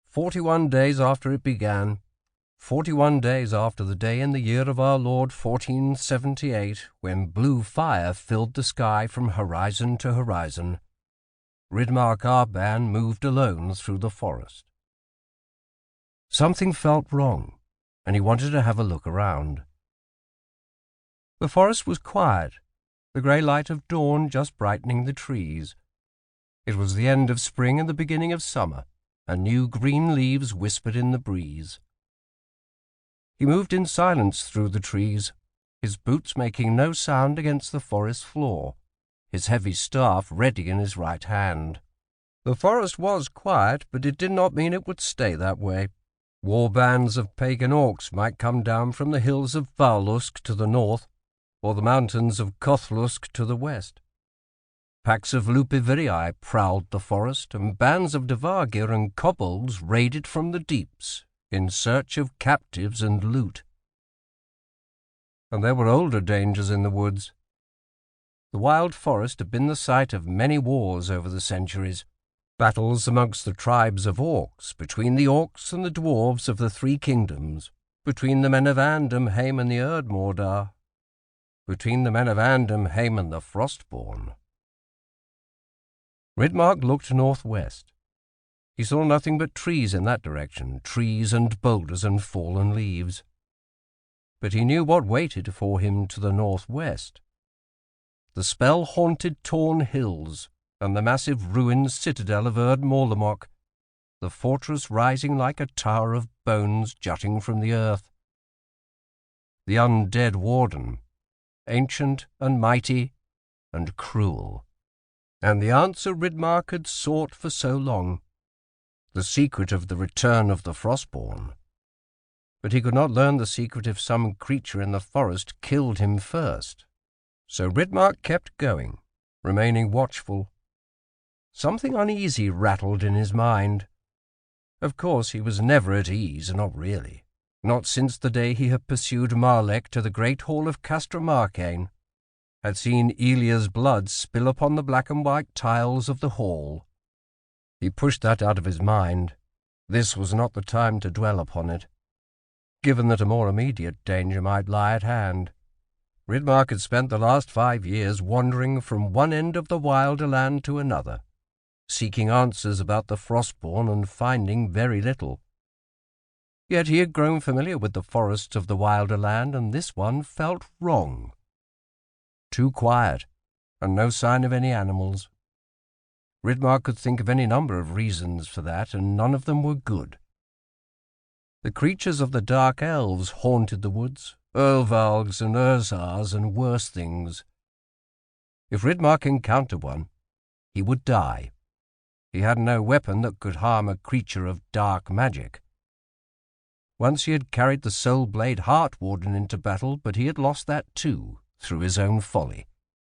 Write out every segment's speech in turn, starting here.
41 days after it began, 41 days after the day in the year of our Lord 1478, when blue fire filled the sky from horizon to horizon, Ridmark Arban moved alone through the forest. Something felt wrong, and he wanted to have a look around. The forest was quiet, the grey light of dawn just brightening the trees. It was the end of spring and the beginning of summer, and new green leaves whispered in the breeze. He moved in silence through the trees, his boots making no sound against the forest floor, his heavy staff ready in his right hand. The forest was quiet, but it did not mean it would stay that way. War bands of pagan orcs might come down from the hills of Vaulusk to the north, or the mountains of Kothlusk to the west. Packs of Lupivirii prowled the forest, and bands of Devagir and kobolds raided from the deeps, in search of captives and loot. And there were older dangers in the woods. The wild forest had been the site of many wars over the centuries, battles amongst the tribes of orcs, between the orcs and the dwarves of the Three Kingdoms, between the men of Andamheim and the Erdmordar, between the men of Andamheim and the Frostborn. Ridmark looked northwest. He saw nothing but trees in that direction, trees and boulders and fallen leaves. But he knew what waited for him to the northwest. The spell-haunted Torn Hills and the massive ruined citadel of Erdmorlemok, the fortress rising like a tower of bones jutting from the earth. The undead warden, ancient and mighty and cruel. And the answer Ridmark had sought for so long, the secret of the return of the Frostborn. But he could not learn the secret if some creature in the forest killed him first. So Ridmark kept going, remaining watchful. Something uneasy rattled in his mind. Of course he was never at ease, not really. Not since the day he had pursued Marlek to the great hall of Castramarcain, had seen Elia's blood spill upon the black and white tiles of the hall. He pushed that out of his mind. This was not the time to dwell upon it, given that a more immediate danger might lie at hand. Ridmark had spent the last 5 years wandering from one end of the wilder land to another, seeking answers about the Frostborn and finding very little. Yet he had grown familiar with the forests of the wilder land, and this one felt wrong. Too quiet, and no sign of any animals. Ridmark could think of any number of reasons for that, and none of them were good. The creatures of the dark elves haunted the woods, Ervalgs and Urzars and worse things. If Ridmark encountered one, he would die. He had no weapon that could harm a creature of dark magic. Once he had carried the Soul Blade Heart Warden into battle, but he had lost that too, through his own folly.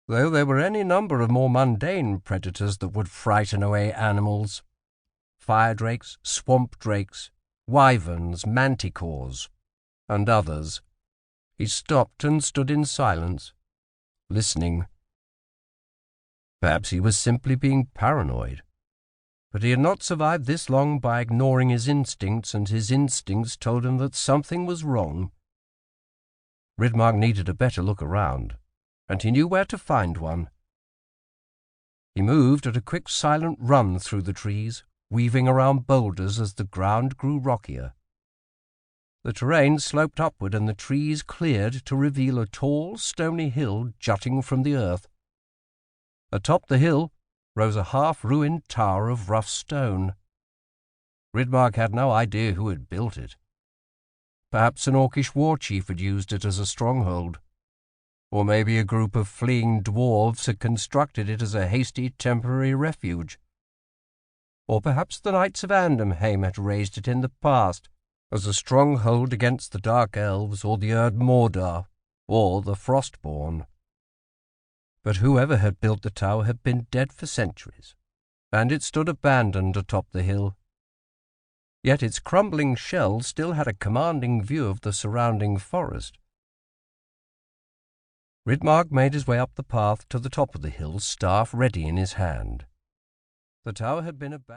Though there were any number of more mundane predators that would frighten away animals. Fire drakes, swamp drakes, wyverns, manticores, and others. He stopped and stood in silence, listening. Perhaps he was simply being paranoid. But he had not survived this long by ignoring his instincts, and his instincts told him that something was wrong. Ridmark needed a better look around, and he knew where to find one. He moved at a quick silent run through the trees, weaving around boulders as the ground grew rockier. The terrain sloped upward and the trees cleared to reveal a tall, stony hill jutting from the earth. Atop the hill rose a half-ruined tower of rough stone. Ridmark had no idea who had built it. Perhaps an orcish war chief had used it as a stronghold. Or maybe a group of fleeing dwarves had constructed it as a hasty temporary refuge. Or perhaps the knights of Andamheim had raised it in the past as a stronghold against the Dark Elves or the Erdmordar or the Frostborn. But whoever had built the tower had been dead for centuries, and it stood abandoned atop the hill. Yet its crumbling shell still had a commanding view of the surrounding forest. Ridmark made his way up the path to the top of the hill, staff ready in his hand. The tower had been abandoned.